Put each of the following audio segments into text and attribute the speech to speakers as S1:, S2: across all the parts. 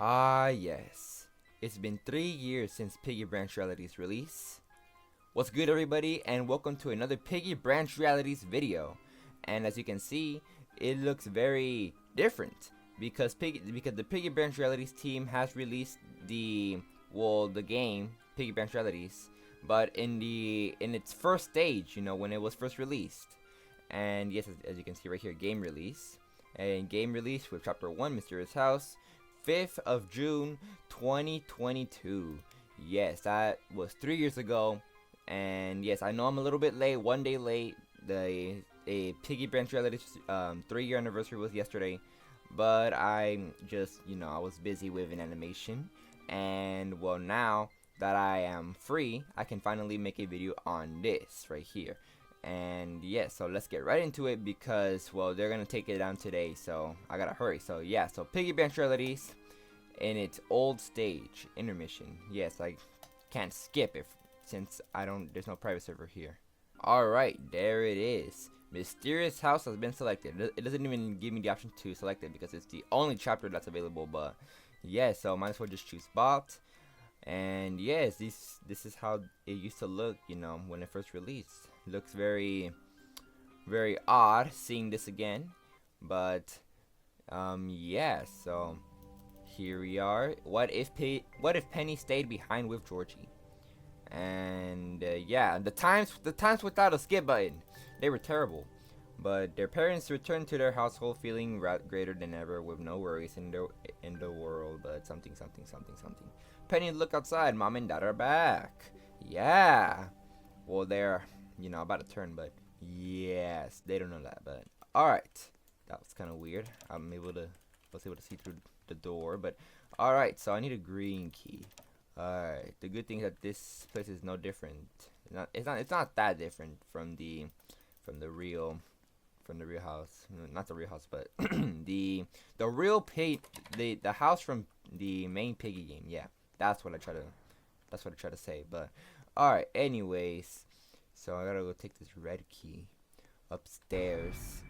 S1: Ah, yes. It's been 3 years since Piggy Branch Reality's release. What's good, everybody, and welcome to another Piggy Branch Realities video. And as you can see, it looks very different because the Piggy Branch Realities team has released the game Piggy Branch Realities, but in its first stage, when it was first released. And yes, as you can see right here, game release. And game release with Chapter 1, Mysterious House, 5th of June, 2022. Yes, that was 3 years ago. And yes, I know I'm a little bit late, one day late. The Piggy Branch Realities 3-year anniversary was yesterday. But I just, I was busy with an animation. And well, now that I am free, I can finally make a video on this right here. And yeah, so let's get right into it because, well, they're gonna take it down today, so I gotta hurry. So yeah, so Piggy Branch Realities in its old stage intermission. Yes, I can't skip it since there's no private server here. Alright, there it is. Mysterious House has been selected. It doesn't even give me the option to select it because it's the only chapter that's available, but yeah, so might as well just choose bot. And yes, this is how it used to look, when it first released. Looks very, very odd seeing this again, but yeah. So here we are. What if Penny stayed behind with Georgie? And yeah, the times without a skip button, they were terrible. But their parents returned to their household feeling greater than ever, with no worries in the world, but something. Penny, look outside. Mom and Dad are back. Yeah. Well, they're about to turn, but yes, they don't know that. But all right, that was kind of weird. I was able to see through the door, but all right. So I need a green key. All right. The good thing is that this place is no different. It's not that different from the real house. Not the real house, but the real the house from the main Piggy game. Yeah, that's what I try to say. But all right. Anyways, so I gotta go take this red key upstairs,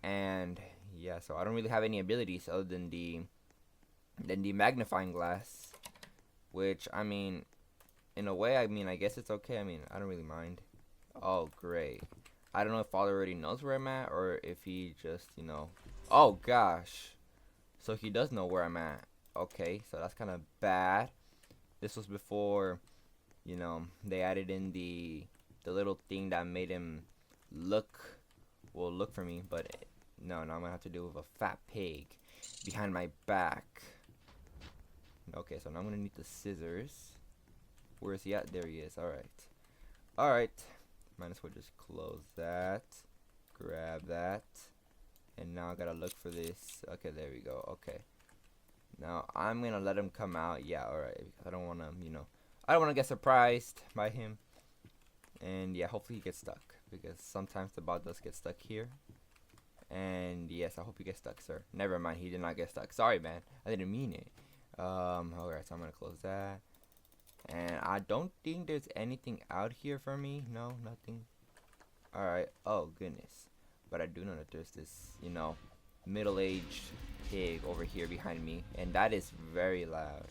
S1: and yeah. So I don't really have any abilities other than the magnifying glass, which I mean, in a way, I guess it's okay. I don't really mind. Oh, great. I don't know if Father already knows where I'm at, or if he just, Oh, gosh. So he does know where I'm at. Okay, so that's kind of bad. This was before, they added in the little thing that made him look for me. But no, I'm going to have to deal with a fat pig behind my back. Okay, so now I'm going to need the scissors. Where is he at? There he is. All right. Might as well just close that, grab that, and now I gotta look for this. Okay, there we go. Okay, now I'm gonna let him come out. Yeah, all right. I don't wanna, I don't wanna get surprised by him. And yeah, hopefully he gets stuck, because sometimes the bot does get stuck here. And yes, I hope he gets stuck, sir. Never mind, he did not get stuck. Sorry, man. I didn't mean it. Alright, so I'm gonna close that. And I don't think there's anything out here for me. No, nothing. Alright. Oh, goodness. But I do know that there's this, middle-aged pig over here behind me. And that is very loud.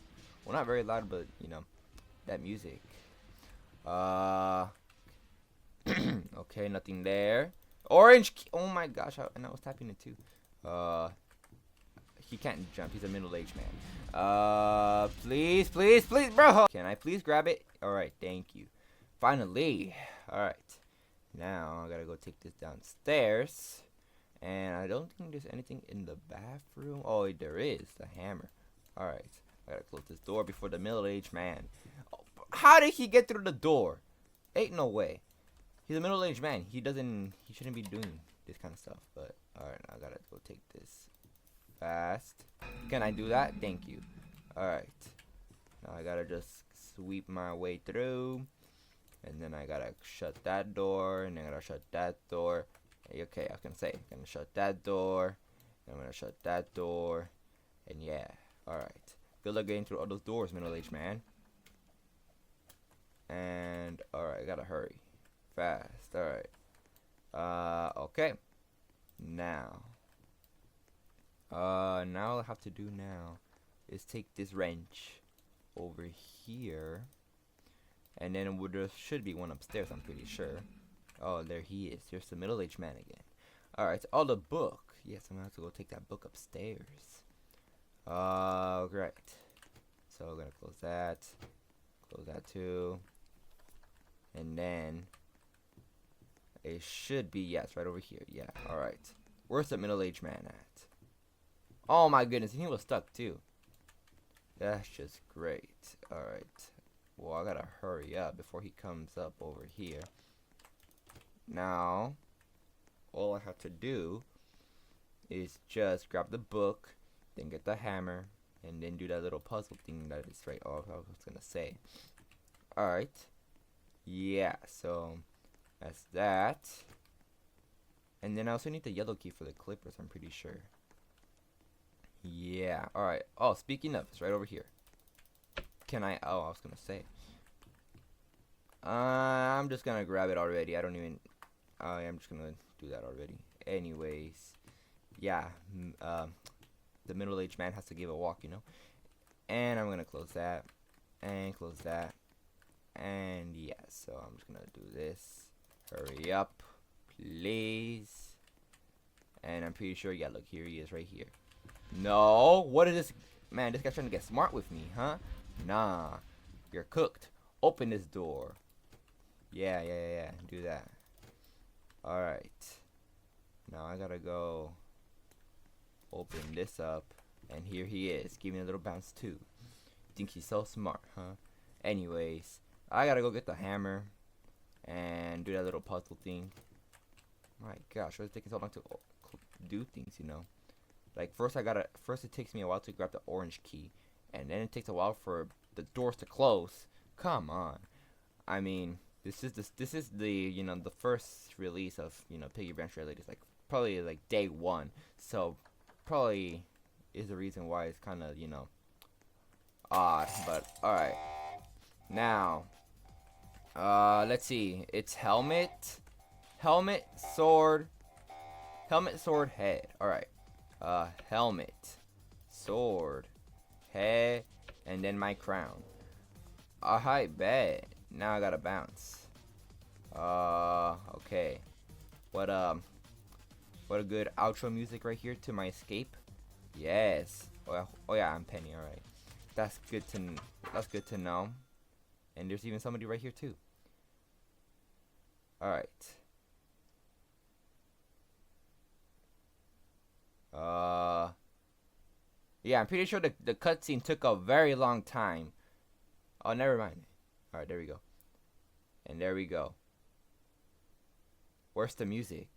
S1: Well, not very loud, but, that music. Okay, nothing there. Orange key. Oh, my gosh. And I was tapping it, too. He can't jump. He's a middle-aged man. Please, bro. Can I please grab it? Alright, thank you. Finally. Alright. Now, I gotta go take this downstairs. And I don't think there's anything in the bathroom. Oh, there is. The hammer. Alright. I gotta close this door before the middle-aged man. Oh, how did he get through the door? Ain't no way. He's a middle-aged man. He shouldn't be doing this kind of stuff. But, alright, I gotta go take this fast. Can I do that? Thank you. Alright. Now I gotta just sweep my way through. And then I gotta shut that door. And then I gotta shut that door. Okay, I can say. I'm gonna shut that door. I'm gonna shut that door. And yeah. Alright. Good luck getting through all those doors, middle-aged man. And alright, I gotta hurry. Fast. Alright. Okay. Now. Now all I have to do now is take this wrench over here, and then there should be one upstairs, I'm pretty sure. Oh, there he is. There's the middle-aged man again. Alright, oh, the book. Yes, I'm gonna have to go take that book upstairs. Great. So we're gonna close that too, and then it should be, yes, right over here. Yeah, alright. Where's the middle-aged man at? Oh my goodness, and he was stuck too. That's just great. Alright. Well, I gotta hurry up before he comes up over here. Now, all I have to do is just grab the book, then get the hammer, and then do that little puzzle thing that is right off. I was gonna say. Alright. Yeah, so that's that. And then I also need the yellow key for the clippers, I'm pretty sure. Yeah, alright. Oh, speaking of, it's right over here. Can I? Oh, I was gonna say. I'm just gonna grab it already. I don't even. I'm just gonna do that already. Anyways, yeah. The middle-aged man has to give a walk, you know. And I'm gonna close that, and close that, and yeah. So I'm just gonna do this. Hurry up, please. And I'm pretty sure. Yeah, look, here he is, right here. No, what is this? Man, this guy's trying to get smart with me, huh? Nah, you're cooked. Open this door. Yeah. Do that. Alright. Now I gotta go open this up. And here he is. Give me a little bounce too. Think he's so smart, huh? Anyways, I gotta go get the hammer and do that little puzzle thing. My gosh, why is it taking so long to do things, you know? Like first it takes me a while to grab the orange key, and then it takes a while for the doors to close. Come on. I mean, this is the you know, the first release of, you know, Piggy Branch Realities, like probably like day 1. So probably is the reason why it's kind of, you know, odd, but all right. Now, let's see. It's helmet, sword, head. All right. Helmet, sword, head, and then my crown. Alright, bet. Now I gotta bounce. Okay. What a good outro music right here to my escape. Yes. Oh yeah, I'm Penny. All right. That's good to know. And there's even somebody right here too. All right. Yeah, I'm pretty sure the cutscene took a very long time. Oh, never mind. All right, there we go. And there we go. Where's the music?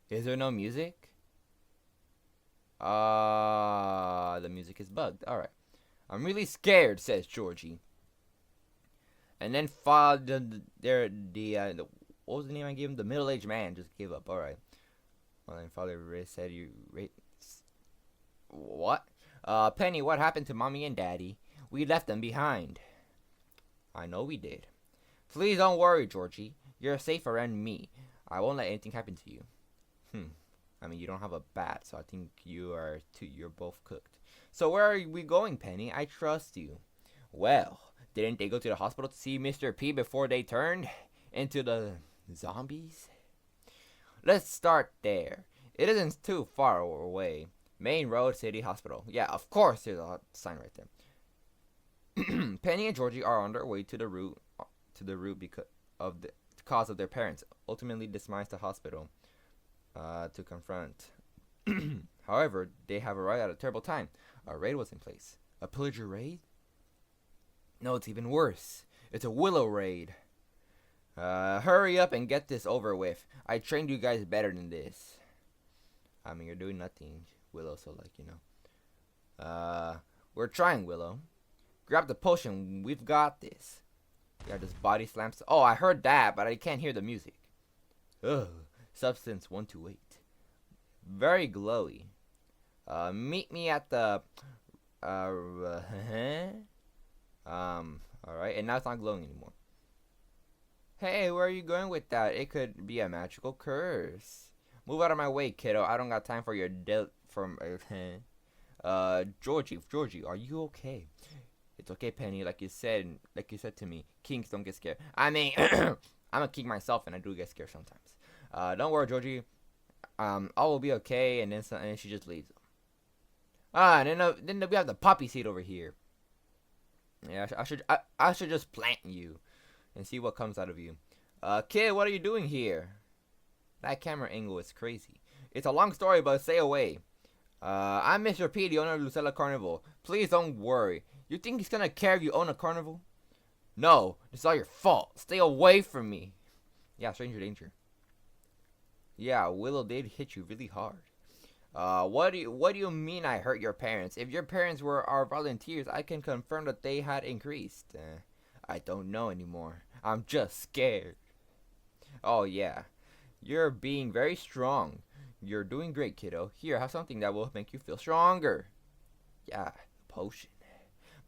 S1: Is there no music? The music is bugged. All right. I'm really scared, says Georgie. And then what was the name I gave him? The middle-aged man just gave up. All right. Well, then Father Ray said what? Penny, what happened to Mommy and Daddy? We left them behind. I know we did. Please don't worry, Georgie. You're safe around me. I won't let anything happen to you. I mean, you don't have a bat, so I think you're both cooked. So where are we going, Penny? I trust you. Well, didn't they go to the hospital to see Mr. P before they turned into the zombies? Let's start there. It isn't too far away. Main Road City Hospital. Yeah, of course there's a sign right there. Penny and Georgie are on their way to the route because of the cause of their parents ultimately demised the hospital to confront. However, they have arrived at a terrible time. A raid was in place. A pillager raid? No, it's even worse. It's a Willow raid. Hurry up and get this over with. I trained you guys better than this. I mean, you're doing nothing, Willow, so like, you know. We're trying, Willow. Grab the potion. We've got this. Yeah, just body slams. Oh, I heard that, but I can't hear the music. Ugh. Substance 128. Very glowy. Meet me at the... Alright, and now it's not glowing anymore. Hey, where are you going with that? It could be a magical curse. Move out of my way, kiddo. I don't got time for your Georgie, are you okay? It's okay, Penny. Like you said to me, kings don't get scared. I mean, I'm a king myself, and I do get scared sometimes. Don't worry, Georgie. All will be okay. And then she just leaves. And then we have the poppy seed over here. Yeah, I should just plant you, and see what comes out of you. Kid, what are you doing here? That camera angle is crazy. It's a long story, but stay away. I'm Mr. P, the owner of Lucella Carnival. Please don't worry. You think he's gonna care if you own a carnival? No, it's all your fault. Stay away from me. Yeah, stranger danger. Yeah, Willow did hit you really hard. What do you mean I hurt your parents? If your parents were our volunteers, I can confirm that they had increased. I don't know anymore. I'm just scared. Oh yeah, you're being very strong. You're doing great, kiddo. Here, have something that will make you feel stronger. Yeah, potion.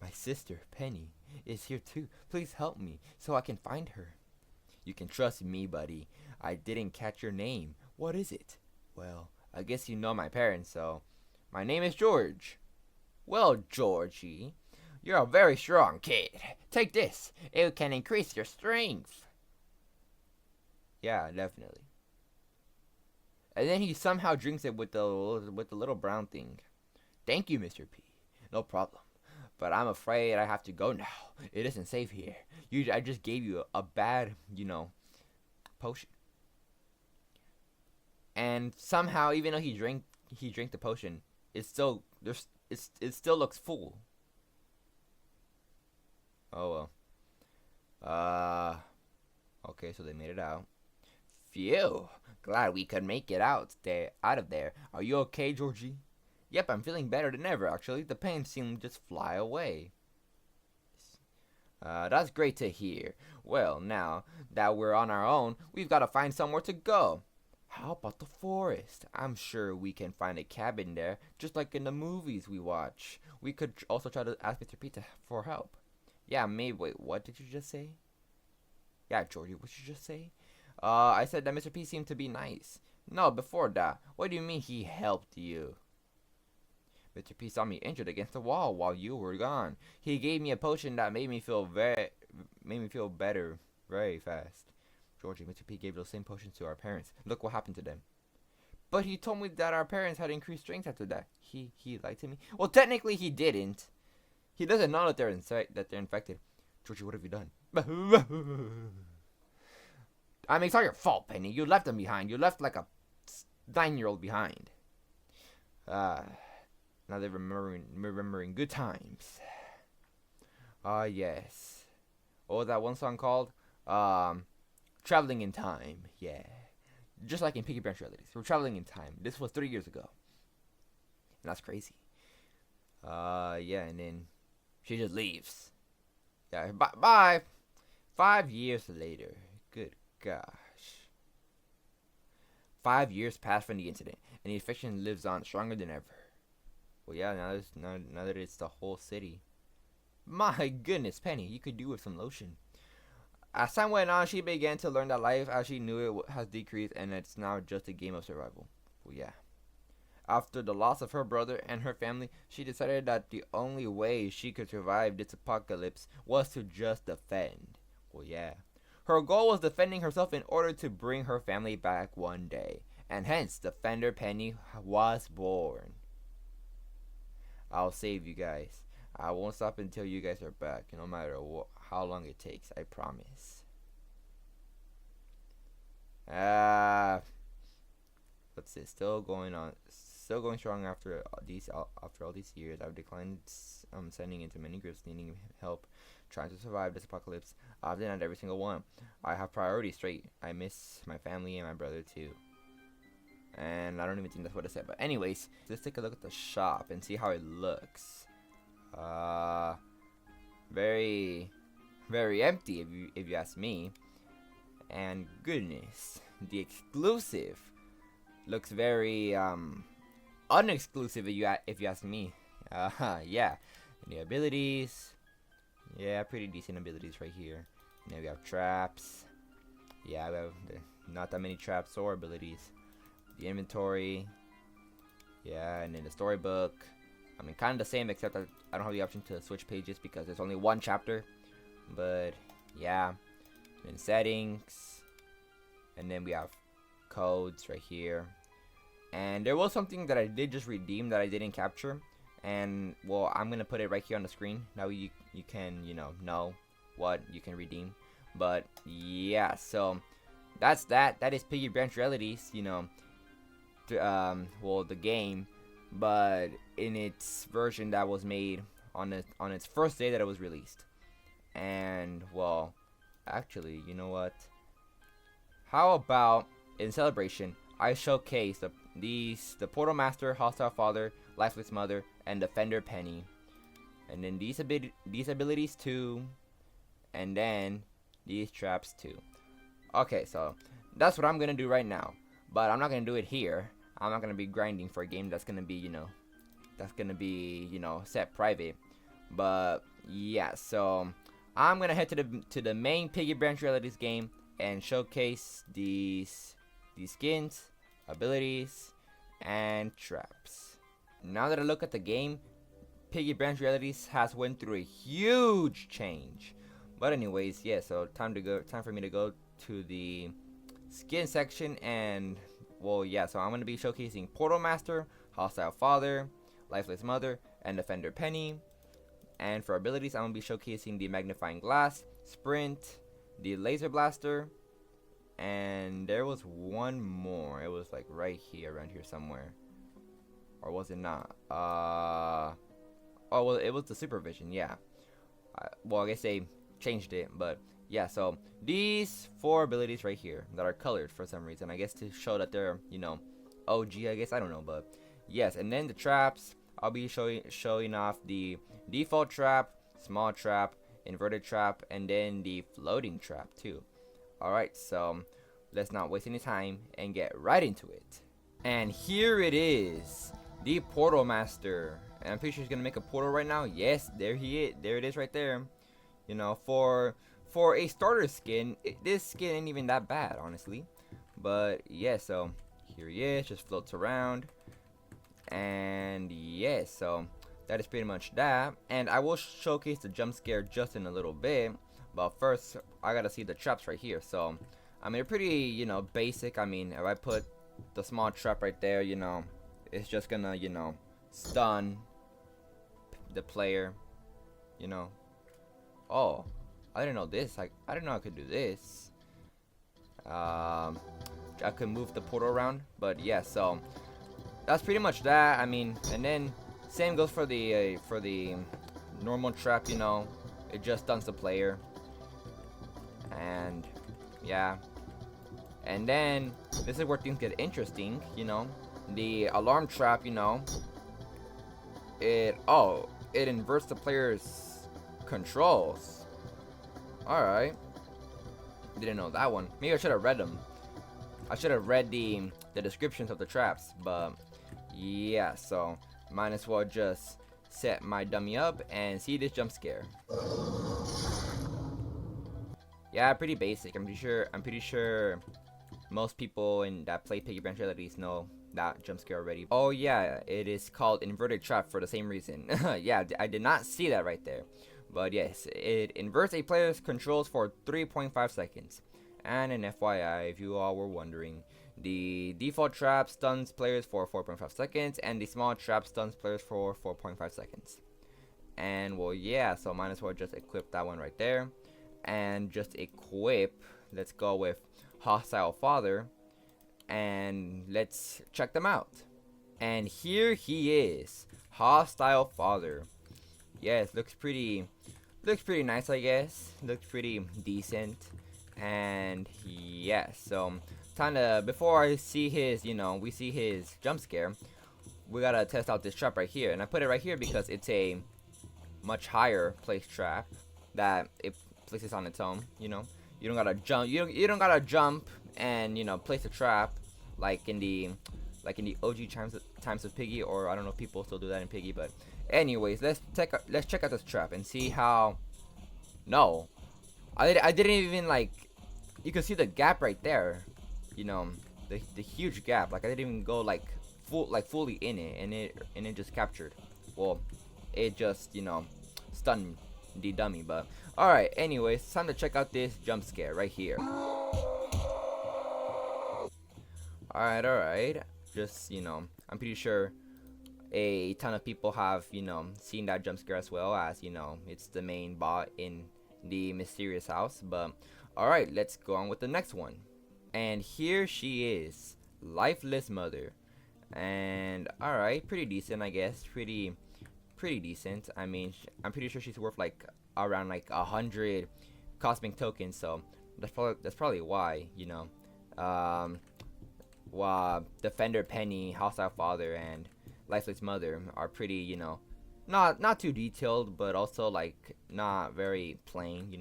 S1: My sister, Penny, is here too. Please help me so I can find her. You can trust me, buddy. I didn't catch your name. What is it? Well, I guess you know my parents, so. My name is George. Well, Georgie, you're a very strong kid. Take this. It can increase your strength. Yeah, definitely. And then he somehow drinks it with the little brown thing. Thank you, Mr. P. No problem. But I'm afraid I have to go now. It isn't safe here. I just gave you a bad, potion. And somehow, even though he drank the potion, it still looks full. Oh well. Okay, so they made it out. Phew. Glad we could make it out of there. Are you okay, Georgie? Yep, I'm feeling better than ever, actually. The pain seemed to just fly away. That's great to hear. Well, now that we're on our own, we've got to find somewhere to go. How about the forest? I'm sure we can find a cabin there, just like in the movies we watch. We could also try to ask Mr. Pizza for help. Yeah, maybe. Wait, what did you just say? Yeah, Georgie, what did you just say? I said that Mr. P seemed to be nice. No, before that. What do you mean he helped you? Mr. P saw me injured against the wall while you were gone. He gave me a potion that made me feel better very fast. Georgie, Mr. P gave those same potions to our parents. Look what happened to them. But he told me that our parents had increased strength after that. He lied to me. Well, technically he didn't. He doesn't know that they're infected. Georgie, what have you done? I mean, it's all your fault, Penny. You left them behind. You left like a 9-year-old behind. Now they're remembering good times. Yes. What was that one song called? Traveling in Time. Yeah. Just like in Piggy Branch Realities. We're traveling in time. This was 3 years ago. And that's crazy. Yeah, and then she just leaves. Yeah, bye. 5 years later. Good gosh. 5 years passed from the incident, and the infection lives on stronger than ever. Well, yeah, now that it's the whole city. My goodness, Penny, you could do with some lotion. As time went on, she began to learn that life as she knew it has decreased, and it's now just a game of survival. Well, yeah. After the loss of her brother and her family, she decided that the only way she could survive this apocalypse was to just defend. Well, yeah. Her goal was defending herself in order to bring her family back one day, and hence Defender Penny was born. I'll save you guys. I won't stop until you guys are back, no matter how long it takes, I promise. What's this? Still going strong after all these years. I've declined sending into many groups needing help, trying to survive this apocalypse. I've denied every single one. I have priorities straight. I miss my family and my brother too. And I don't even think that's what I said. But anyways, let's take a look at the shop and see how it looks. Very, very empty if you ask me. And goodness, the exclusive looks very unexclusive if you ask me. Yeah. And the abilities, yeah, pretty decent abilities right here. And then we have traps. Yeah, we have not that many traps or abilities. The inventory, yeah, and then the storybook. I mean, kind of the same, except that I don't have the option to switch pages because there's only one chapter. But yeah, then settings, and then we have codes right here. And there was something that I did just redeem that I didn't capture, and well, I'm gonna put it right here on the screen. Now you can know what you can redeem. But yeah, so that's that. That is Piggy Branch Realities. Well, the game, but in its version that was made on its first day that it was released. And well, actually, you know what? How about in celebration, I showcase the Portal Master, Hostile Father, Lifeless Mother, and Defender Penny, and then these abilities too, and then these traps too. Okay, so that's what I'm gonna do right now, but I'm not gonna do it here. I'm not gonna be grinding for a game that's gonna be set private. But yeah, so I'm gonna head to the main Piggy Branch Realities game and showcase these skins, abilities, and traps. Now that I look at the game, Piggy Branch Realities has went through a huge change. But anyways, yeah, so time for me to go to the skin section, and well, yeah, so I'm gonna be showcasing Portal Master, Hostile Father, Lifeless Mother, and Defender Penny. And for abilities, I'm gonna be showcasing the Magnifying Glass, Sprint, the Laser Blaster, and there was one more. It was like right here, around here somewhere, or was it not? Oh well, it was the Supervision. Yeah. Well, I guess they changed it, but yeah. So these 4 abilities right here that are colored for some reason, I guess to show that they're OG. I guess, I don't know, but yes. And then the traps, I'll be showing off the default trap, small trap, inverted trap, and then the floating trap too. Alright, so let's not waste any time and get right into it. And here it is, the Portal Master. And I'm pretty sure he's gonna make a portal right now. Yes, there he is. There it is right there. For a starter skin, this skin ain't even that bad, honestly. But yeah, so here he is, just floats around. And yeah, so that is pretty much that. And I will showcase the jump scare just in a little bit, but first I gotta see the traps right here. So I mean, they're pretty basic. I mean, if I put the small trap right there, it's just gonna stun the player. Oh, I didn't know this. I didn't know I could do this. I could move the portal around, but yeah, so that's pretty much that. I mean, and then same goes for the normal trap. It just stuns the player. And yeah, and then this is where things get interesting. The alarm trap. It inverts the player's controls. Alright, didn't know that one. Maybe I should have read them. I should have read the descriptions of the traps. But yeah, so might as well just set my dummy up and see this jump scare. Yeah, pretty basic. I'm pretty sure most people that play Piggy Branch Realities know that jump scare already. Oh yeah, it is called inverted trap for the same reason. Yeah, I did not see that right there. But yes, it inverts a player's controls for 3.5 seconds. And an FYI, if you all were wondering, the default trap stuns players for 4.5 seconds, and the small trap stuns players for 4.5 seconds. And well, yeah, so might as well just equip that one right there. And just equip, let's go with Hostile Father, and let's check them out. And here he is, Hostile Father. Yes, looks pretty nice, I guess. Looks pretty decent. And yeah, so kinda before I see his, we see his jump scare, we gotta test out this trap right here. And I put it right here because it's a much higher place trap that it places on its own. You don't gotta jump. You don't gotta jump and place a trap like in the OG times of Piggy, or I don't know if people still do that in Piggy. But anyways, let's check out this trap and see how. No, I didn't even you can see the gap right there. The huge gap. I didn't even go fully in it, and it just captured. well, it just, stunned the dummy. But alright, anyways, time to check out this jump scare right here. Alright. Just, I'm pretty sure a ton of people have, seen that jump scare as well, as, it's the main bot in the mysterious house. But alright, let's go on with the next one. And here she is, Lifeless Mother. And alright, pretty decent, I guess. Pretty decent. I mean, I'm pretty sure she's worth like around like 100 cosmic tokens, so that's probably why, Defender Penny, Hostile Father, and Lifeless Mother are pretty, not too detailed, but also like not very plain,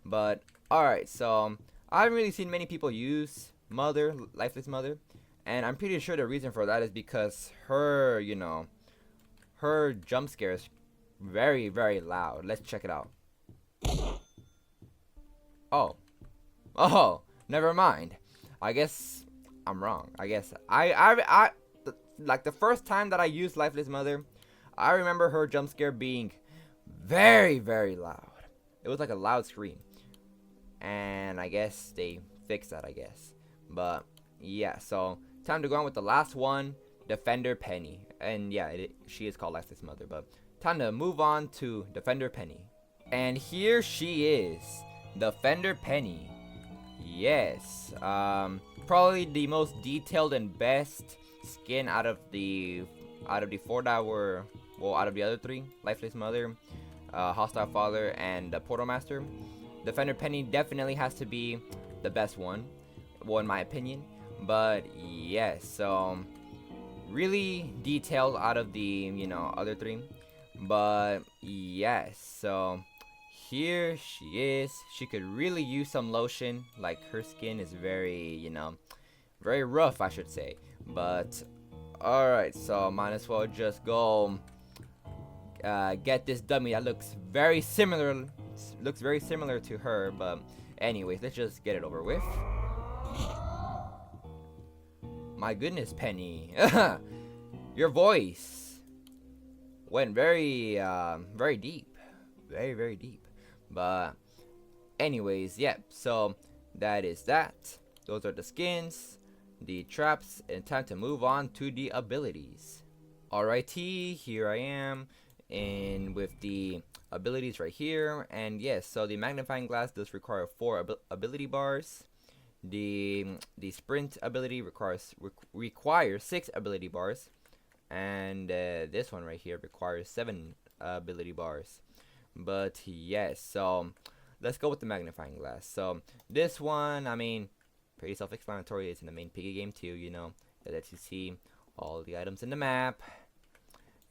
S1: But alright, so I haven't really seen many people use Lifeless Mother, and I'm pretty sure the reason for that is because her, her jump scare is very, very loud. Let's check it out. Oh, never mind. I guess I'm wrong. I guess like the first time that I used Lifeless Mother, I remember her jump scare being very, very loud. It was like a loud scream, and I guess they fixed that, I guess. But yeah, so time to go on with the last one, Defender Penny. And yeah, she is called Lifeless Mother, but time to move on to Defender Penny. And here she is, Defender Penny. Yes, probably the most detailed and best skin out of the four that were, well, out of the other three, Lifeless Mother, Hostile Father, and the Portal Master. Defender Penny definitely has to be the best one, well, in my opinion. But yes, so really detailed out of the other three. But yes, so here she is. She could really use some lotion. Like, her skin is very, very rough, I should say. But alright, so might as well just go get this dummy that looks very similar to her. But anyways, let's just get it over with. My goodness, Penny. Your voice went very deep. Very, very deep. But anyways, yep. So that is that. Those are the skins, the traps, and time to move on to the abilities. Alrighty, here I am, and with the abilities right here. And yes, so the magnifying glass does require 4 ability bars. The sprint ability requires 6 ability bars, and this one right here requires 7 ability bars. But yes, so let's go with the magnifying glass. So this one, I mean, pretty self-explanatory. It's in the main Piggy game too, it lets you see all the items in the map.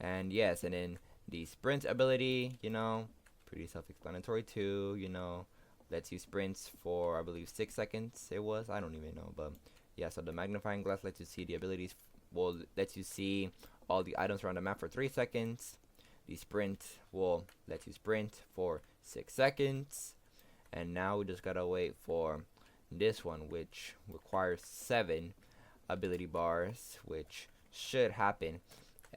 S1: And yes, and then the sprint ability, pretty self-explanatory too, lets you sprint for, I believe, 6 seconds it was. I don't even know, but yeah, so the magnifying glass lets you see the abilities, well, lets you see all the items around the map for 3 seconds. The sprint will let you sprint for 6 seconds. And now we just gotta wait for this one, which requires 7 ability bars, which should happen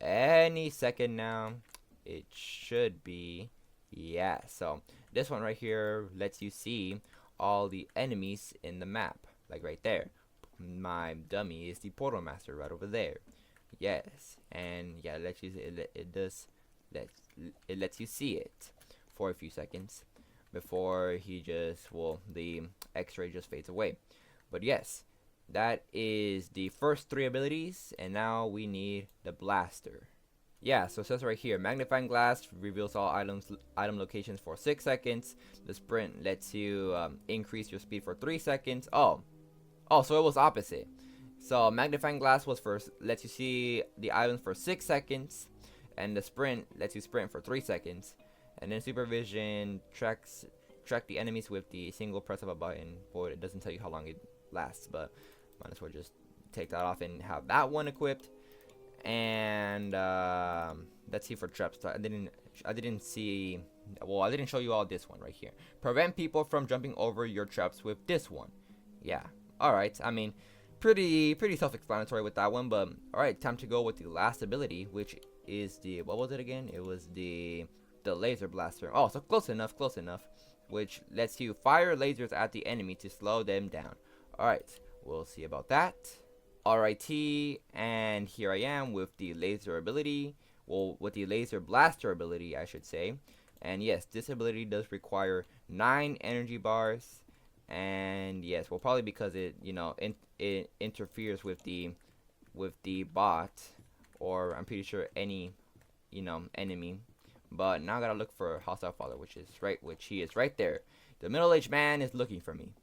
S1: any second now. It should be, yeah. So this one right here lets you see all the enemies in the map, like right there. My dummy is the Portal Master right over there. Yes, and yeah, it lets you see it for a few seconds before he just, well, the X-ray just fades away. But yes, that is the first 3 abilities, and now we need the blaster. Yeah, so it says right here, magnifying glass reveals all item locations for 6 seconds. The sprint lets you increase your speed for 3 seconds. Oh, so it was opposite. So magnifying glass lets you see the items for 6 seconds, and the sprint lets you sprint for 3 seconds. And then supervision track the enemies with the single press of a button. Boy, it doesn't tell you how long it lasts, but might as well just take that off and have that one equipped. And let's see for traps. I didn't see. Well, I didn't show you all this one right here. Prevent people from jumping over your traps with this one. Yeah. All right. I mean, pretty self-explanatory with that one. But all right, time to go with the last ability, which is the, what was it again? It was the laser blaster. Oh, so close enough, which lets you fire lasers at the enemy to slow them down. Alright, we'll see about that. Alrighty, and here I am with the laser ability. Well, with the laser blaster ability, I should say. And yes, this ability does require 9 energy bars. And yes, well, probably because it, you know, it interferes with the bot, or I'm pretty sure any, you know, enemy. But now I gotta look for hostile father, which he is right there. The middle-aged man is looking for me.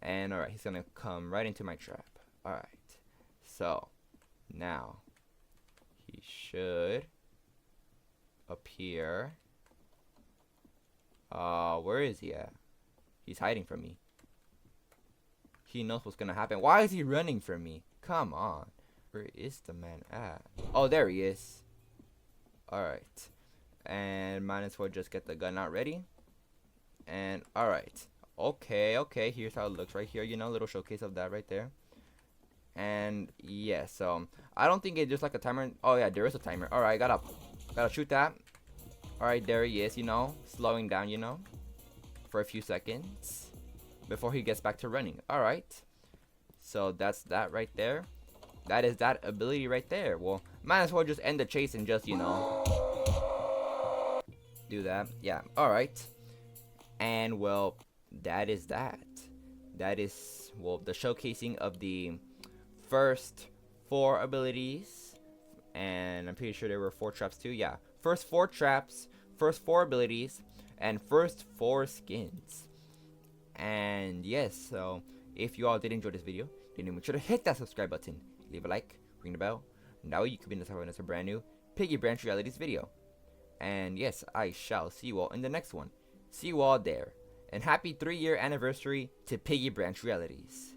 S1: And alright, he's gonna come right into my trap. Alright. So now he should appear. Where is he at? He's hiding from me. He knows what's gonna happen. Why is he running from me? Come on. Where is the man at? Oh, there he is. Alright. And might as well just get the gun out ready. And alright. Okay, here's how it looks right here. You know, little showcase of that right there. And yeah, so I don't think it's just like a timer. Oh yeah, there is a timer. Alright, gotta shoot that. Alright, there he is, you know, slowing down, you know, for a few seconds before he gets back to running. Alright. So that's that right there. That is that ability right there. Well, might as well just end the chase and just, you know, do that. Yeah, alright. And well, that is that. That is, well, the showcasing of the first 4 abilities. And I'm pretty sure there were 4 traps too. Yeah, first 4 traps, first 4 abilities, and first 4 skins. And yes, so if you all did enjoy this video, then make sure to hit that subscribe button, leave a like, ring the bell. Now you can be notified when there's a brand new Piggy Branch Realities video. And yes, I shall see you all in the next one. See you all there. And happy 3-year anniversary to Piggy Branch Realities.